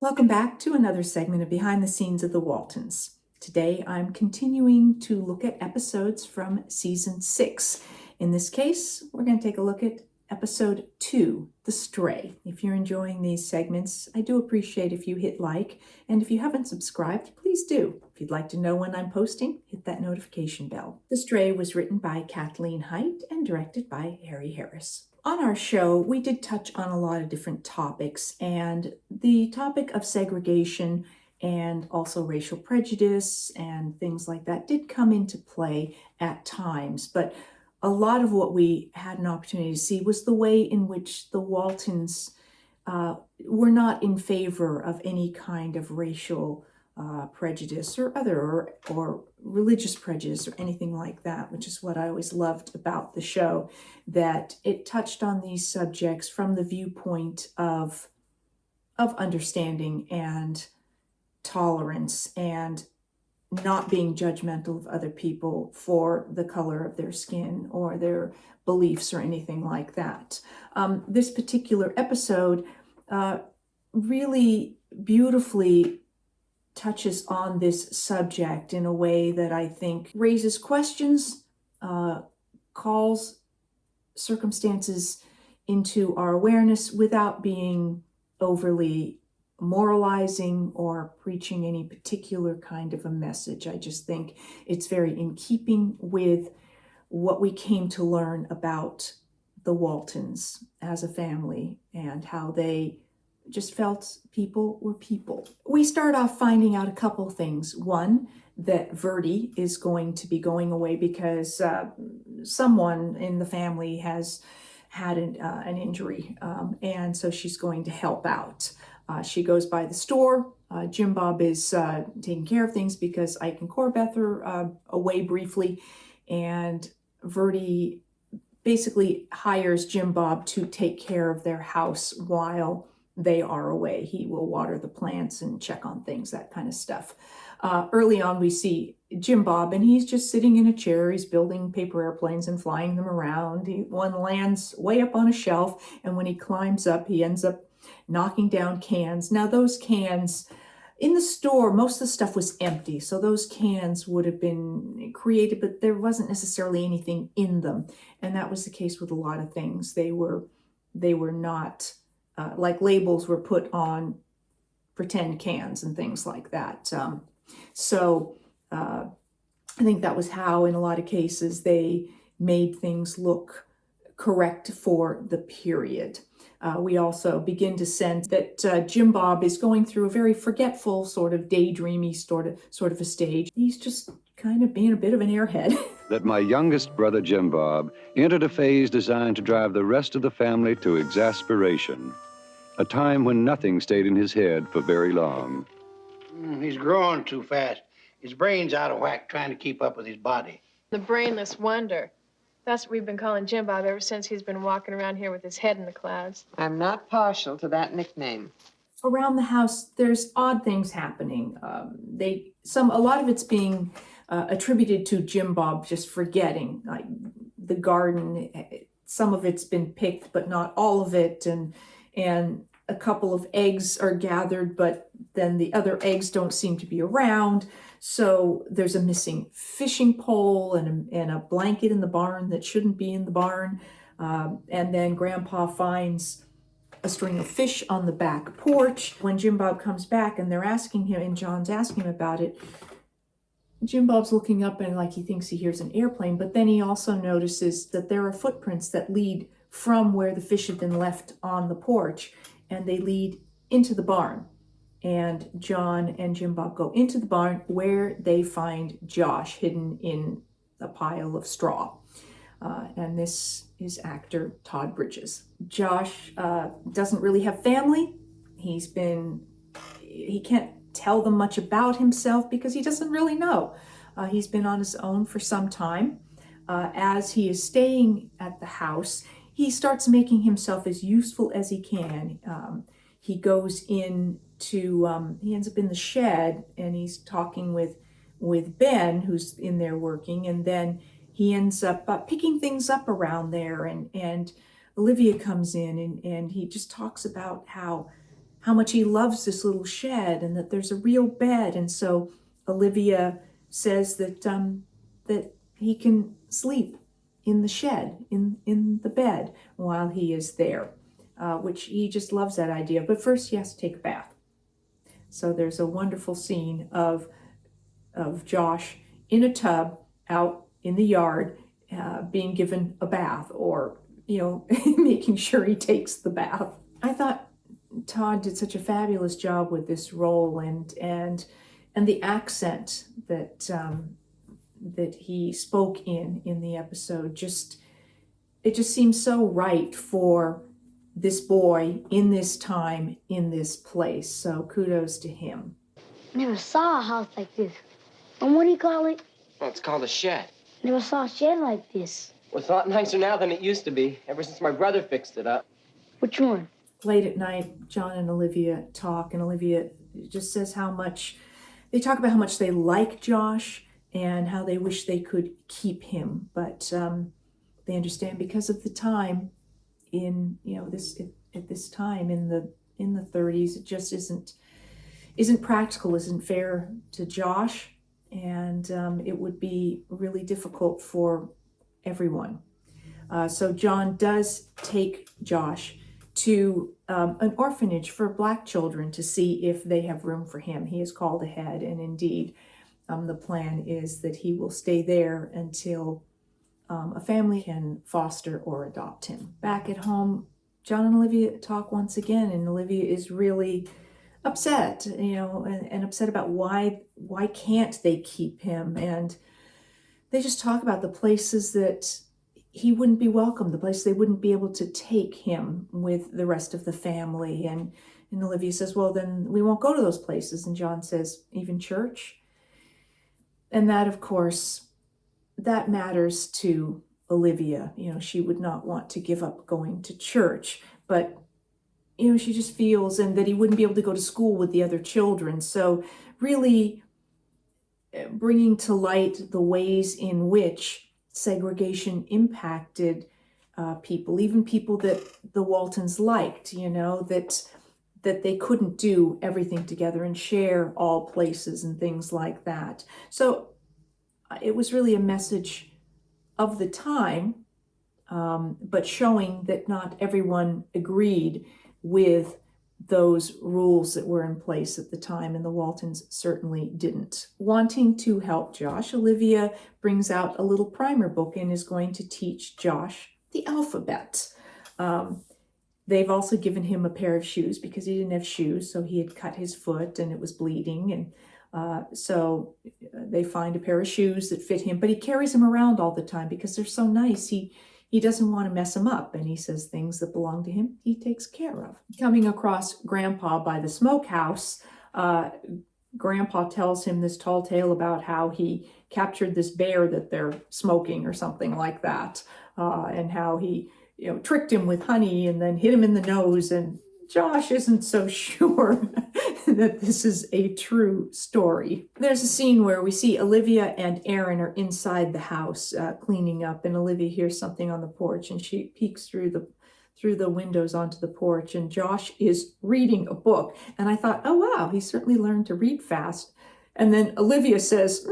Welcome back to another segment of Behind the Scenes of the Waltons. Today I'm continuing to look at episodes from season 6. In this case, we're going to take a look at episode 2, The Stray. If you're enjoying these segments, I do appreciate if you hit like, and if you haven't subscribed, please do. If you'd like to know when I'm posting, hit that notification bell. The Stray was written by Kathleen Hite and directed by Harry Harris. On our show, we did touch on a lot of different topics, and the topic of segregation and also racial prejudice and things like that did come into play at times. But a lot of what we had an opportunity to see was the way in which the Waltons were not in favor of any kind of racial prejudice or other or religious prejudice or anything like that, which is what I always loved about the show, that it touched on these subjects from the viewpoint of understanding and tolerance and not being judgmental of other people for the color of their skin or their beliefs or anything like that. This particular episode really beautifully touches on this subject in a way that I think raises questions, calls circumstances into our awareness without being overly moralizing or preaching any particular kind of a message. I just think it's very in keeping with what we came to learn about the Waltons as a family and how they just felt people were people. We start off finding out a couple things. One, that Verdi is going to be going away because someone in the family has had an injury, and so she's going to help out. She goes by the store. Jim Bob is taking care of things because Ike and Corbeth are away briefly, and Verdi basically hires Jim Bob to take care of their house while they are away. He will water the plants and check on things, that kind of stuff. Early on, we see Jim Bob, and he's just sitting in a chair. He's building paper airplanes and flying them around. One lands way up on a shelf, and when he climbs up, he ends up knocking down cans. Now, those cans in the store, most of the stuff was empty, so those cans would have been created, but there wasn't necessarily anything in them. And that was the case with a lot of things. They were not like labels were put on pretend cans and things like that. So I think that was how, in a lot of cases, they made things look correct for the period. We also begin to sense that Jim Bob is going through a very forgetful, sort of daydreamy sort of a stage. He's just kind of being a bit of an airhead. That my youngest brother, Jim Bob, entered a phase designed to drive the rest of the family to exasperation. A time when nothing stayed in his head for very long. He's growing too fast. His brain's out of whack trying to keep up with his body. The brainless wonder. That's what we've been calling Jim Bob ever since he's been walking around here with his head in the clouds. I'm not partial to that nickname. Around the house, there's odd things happening. A lot of it's being attributed to Jim Bob just forgetting. Like the garden, some of it's been picked, but not all of it, and a couple of eggs are gathered, but then the other eggs don't seem to be around. So there's a missing fishing pole and a blanket in the barn that shouldn't be in the barn. And then Grandpa finds a string of fish on the back porch. When Jim Bob comes back and they're asking him, and John's asking him about it, Jim Bob's looking up and like he thinks he hears an airplane, but then he also notices that there are footprints that lead from where the fish had been left on the porch, and they lead into the barn. And John and Jim Bob go into the barn where they find Josh hidden in a pile of straw. And this is actor Todd Bridges. Josh doesn't really have family. He can't tell them much about himself because he doesn't really know. He's been on his own for some time. As he is staying at the house, he starts making himself as useful as he can. He goes he ends up in the shed, and he's talking with Ben, who's in there working, and then he ends up picking things up around there, and Olivia comes in, and he just talks about how how much he loves this little shed and that there's a real bed. And so Olivia says that that he can sleep in the shed, in the bed while he is there, which he just loves that idea. But first he has to take a bath. So there's a wonderful scene of Josh in a tub out in the yard, being given a bath, or making sure he takes the bath. I thought Todd did such a fabulous job with this role, and the accent that that he spoke in the episode, it just seems so right for this boy in this time, in this place. So kudos to him. Never saw a house like this. And what do you call it? Well, it's called a shed. Never saw a shed like this. Well, it's a lot nicer now than it used to be, ever since my brother fixed it up. Which one? Late at night, John and Olivia talk, and Olivia just says they talk about how much they like Josh and how they wish they could keep him, but they understand because of the time in at this time in the 30s, it just isn't practical, isn't fair to Josh, and it would be really difficult for everyone. So John does take Josh to an orphanage for Black children to see if they have room for him. He is called ahead, and indeed, the plan is that he will stay there until a family can foster or adopt him. Back at home, John and Olivia talk once again, and Olivia is really upset, and upset about why can't they keep him, and they just talk about the places that he wouldn't be welcome, the place they wouldn't be able to take him with the rest of the family. And Olivia says, well, then we won't go to those places. And John says, even church? And that, of course, that matters to Olivia. She would not want to give up going to church, but she just feels, and that he wouldn't be able to go to school with the other children. So really bringing to light the ways in which segregation impacted people, even people that the Waltons liked, that they couldn't do everything together and share all places and things like that. So it was really a message of the time, but showing that not everyone agreed with those rules that were in place at the time, and the Waltons certainly didn't. Wanting to help Josh, Olivia brings out a little primer book and is going to teach Josh the alphabet. They've also given him a pair of shoes because he didn't have shoes, so he had cut his foot and it was bleeding, and so they find a pair of shoes that fit him, but he carries them around all the time because they're so nice. He doesn't want to mess them up, and he says things that belong to him, he takes care of. Coming across Grandpa by the smokehouse, Grandpa tells him this tall tale about how he captured this bear that they're smoking or something like that, and how he tricked him with honey and then hit him in the nose, and Josh isn't so sure that this is a true story. There's a scene where we see Olivia and Aaron are inside the house cleaning up, and Olivia hears something on the porch, and she peeks through the windows onto the porch, and Josh is reading a book. And I thought, oh wow, he certainly learned to read fast. And then Olivia says,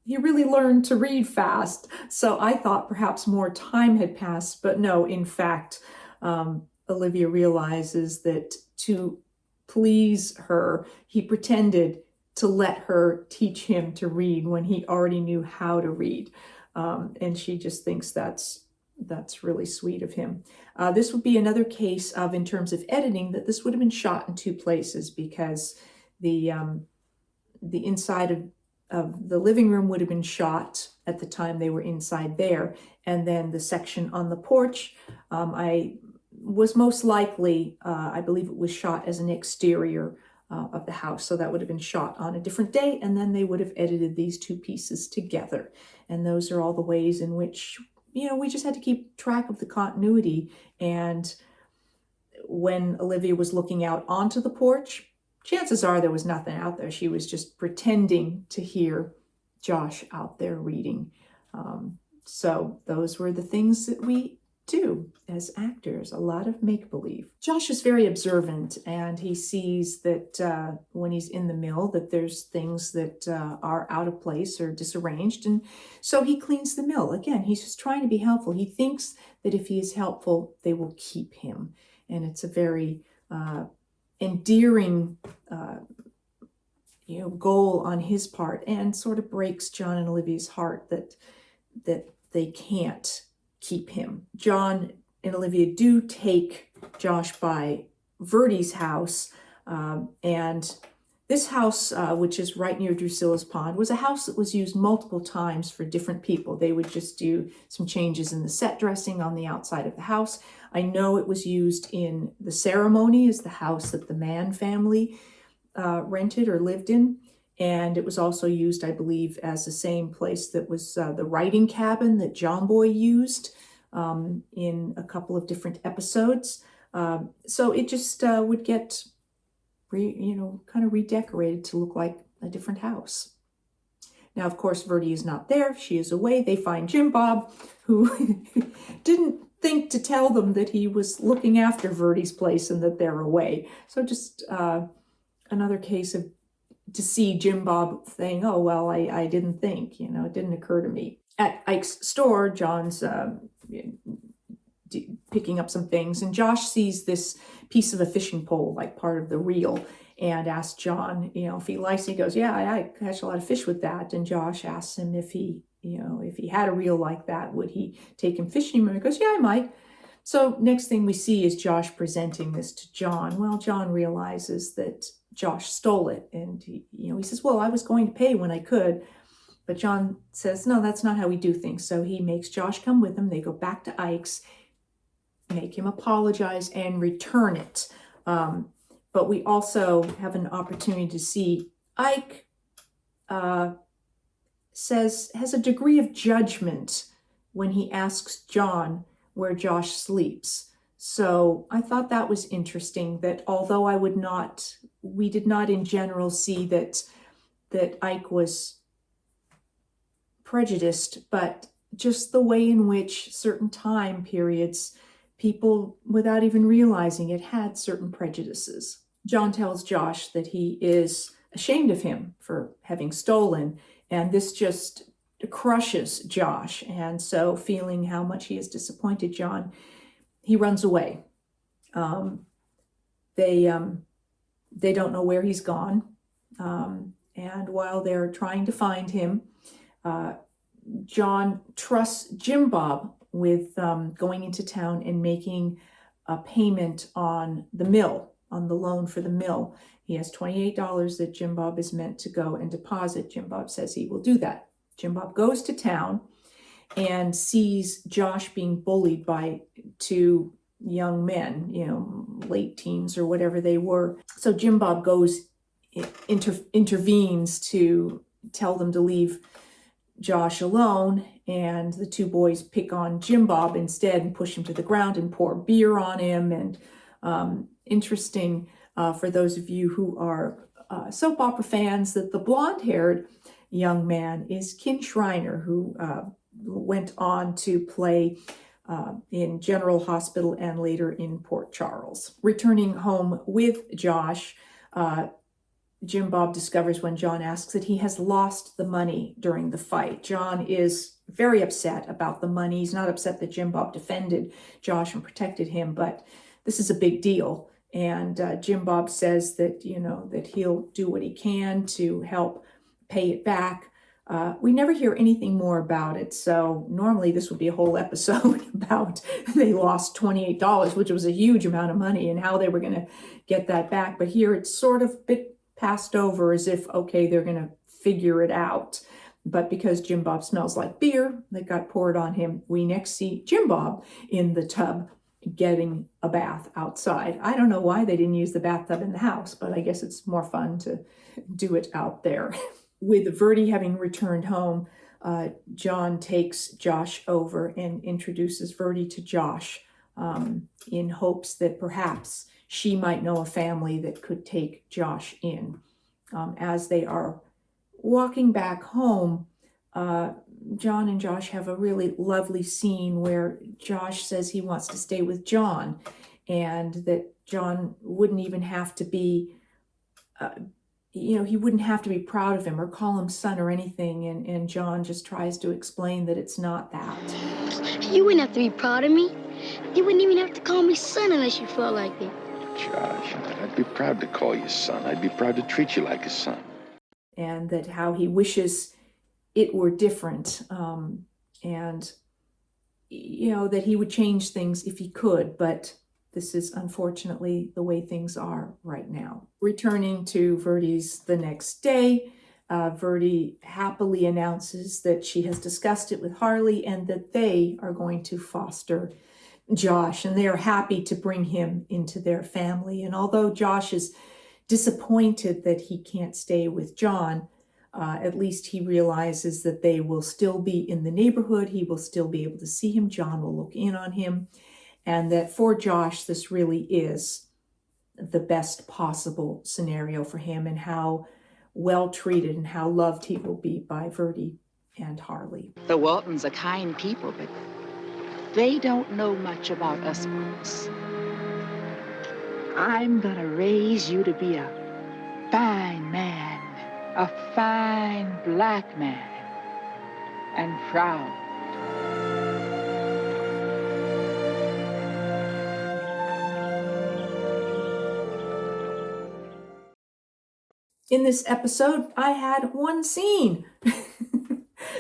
he really learned to read fast. So I thought perhaps more time had passed, but no, in fact, Olivia realizes that to please her, he pretended to let her teach him to read when he already knew how to read. And she just thinks that's really sweet of him. This would be another case of, in terms of editing, that this would have been shot in two places, because the inside of the living room would have been shot at the time they were inside there, and then the section on the porch, was most likely, I believe it was shot as an exterior of the house. So that would have been shot on a different day, and then they would have edited these two pieces together. And those are all the ways in which, we just had to keep track of the continuity. And when Olivia was looking out onto the porch, chances are there was nothing out there. She was just pretending to hear Josh out there reading. So those were the things that we do as actors, a lot of make-believe. Josh is very observant, and he sees that when he's in the mill that there's things that are out of place or disarranged, and so he cleans the mill. Again, he's just trying to be helpful. He thinks that if he is helpful, they will keep him, and it's a very endearing goal on his part, and sort of breaks John and Olivia's heart that they can't keep him. John and Olivia do take Josh by Verdi's house, and this house, which is right near Drusilla's Pond, was a house that was used multiple times for different people. They would just do some changes in the set dressing on the outside of the house. I know it was used in the ceremony as the house that the Mann family rented or lived in. And it was also used, I believe, as the same place that was the writing cabin that John Boy used in a couple of different episodes. So it just would get, kind of redecorated to look like a different house. Now, of course, Verdi is not there. She is away. They find Jim Bob, who didn't think to tell them that he was looking after Verdi's place and that they're away. So just another case of to see Jim Bob saying, oh, well, I didn't think, it didn't occur to me. At Ike's store, John's picking up some things, and Josh sees this piece of a fishing pole, like part of the reel, and asks John, if he likes it. He goes, yeah, I catch a lot of fish with that. And Josh asks him if he had a reel like that, would he take him fishing? And he goes, yeah, I might. So next thing we see is Josh presenting this to John. Well, John realizes that Josh stole it, and he says, well, I was going to pay when I could. But John says, no, that's not how we do things. So he makes Josh come with him. They go back to Ike's, make him apologize, and return it. But we also have an opportunity to see Ike has a degree of judgment when he asks John where Josh sleeps. So I thought that was interesting, that although we did not in general see that Ike was prejudiced, but just the way in which certain time periods, people, without even realizing it, had certain prejudices. John tells Josh that he is ashamed of him for having stolen, and this just crushes Josh. And so, feeling how much he has disappointed John, he runs away. They don't know where he's gone. And while they're trying to find him, John trusts Jim Bob with going into town and making a payment on the mill, on the loan for the mill. He has $28 that Jim Bob is meant to go and deposit. Jim Bob says he will do that. Jim Bob goes to town and sees Josh being bullied by two young men, late teens or whatever they were. So Jim Bob intervenes to tell them to leave Josh alone, and the two boys pick on Jim Bob instead and push him to the ground and pour beer on him. And interesting for those of you who are soap opera fans, that the blonde-haired young man is Ken Shriner, who went on to play in General Hospital and later in Port Charles. Returning home with Josh, Jim Bob discovers when John asks that he has lost the money during the fight. John is very upset about the money. He's not upset that Jim Bob defended Josh and protected him, but this is a big deal. And Jim Bob says that, that he'll do what he can to help pay it back. We never hear anything more about it. So normally this would be a whole episode about they lost $28, which was a huge amount of money, and how they were going to get that back. But here it's sort of a bit passed over as if, okay, they're going to figure it out. But because Jim Bob smells like beer that got poured on him, we next see Jim Bob in the tub getting a bath outside. I don't know why they didn't use the bathtub in the house, but I guess it's more fun to do it out there. With Verdi having returned home, John takes Josh over and introduces Verdi to Josh in hopes that perhaps she might know a family that could take Josh in. As they are walking back home, John and Josh have a really lovely scene where Josh says he wants to stay with John, and that John wouldn't even have to be, he wouldn't have to be proud of him or call him son or anything. And John just tries to explain that it's not that. You wouldn't have to be proud of me. You wouldn't even have to call me son unless you felt like it. Josh, I'd be proud to call you son. I'd be proud to treat you like a son. And that how he wishes it were different. And, that he would change things if he could, but this is unfortunately the way things are right now. Returning to Verdi's the next day, Verdi happily announces that she has discussed it with Harley and that they are going to foster Josh, and they are happy to bring him into their family. And although Josh is disappointed that he can't stay with John, at least he realizes that they will still be in the neighborhood. He will still be able to see him. John will look in on him. And that for Josh, this really is the best possible scenario for him, and how well treated and how loved he will be by Verdi and Harley. The Waltons are kind people, but they don't know much about us folks. I'm gonna raise you to be a fine man, a fine black man, and proud. In this episode, I had one scene.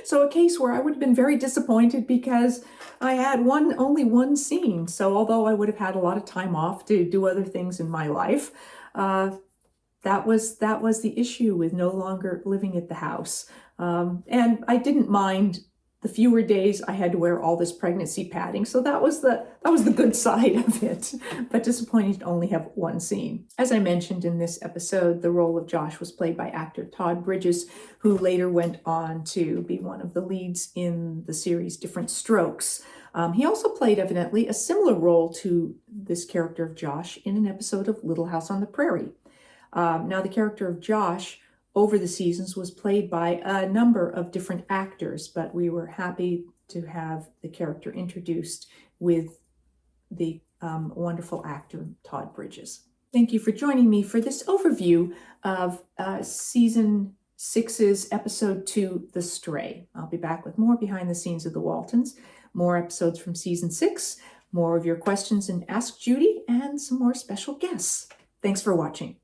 So a case where I would have been very disappointed because I had only one scene. So although I would have had a lot of time off to do other things in my life, that was the issue with no longer living at the house. And I didn't mind the fewer days I had to wear all this pregnancy padding. So that was the good side of it, but disappointing to only have one scene. As I mentioned in this episode, the role of Josh was played by actor Todd Bridges, who later went on to be one of the leads in the series Diff'rent Strokes. He also played, evidently, a similar role to this character of Josh in an episode of Little House on the Prairie. Now, the character of Josh over the seasons was played by a number of different actors, but we were happy to have the character introduced with the wonderful actor Todd Bridges. Thank you for joining me for this overview of Season 6's Episode 2, The Stray. I'll be back with more behind the scenes of the Waltons, more episodes from Season 6, more of your questions and Ask Judy, and some more special guests. Thanks for watching.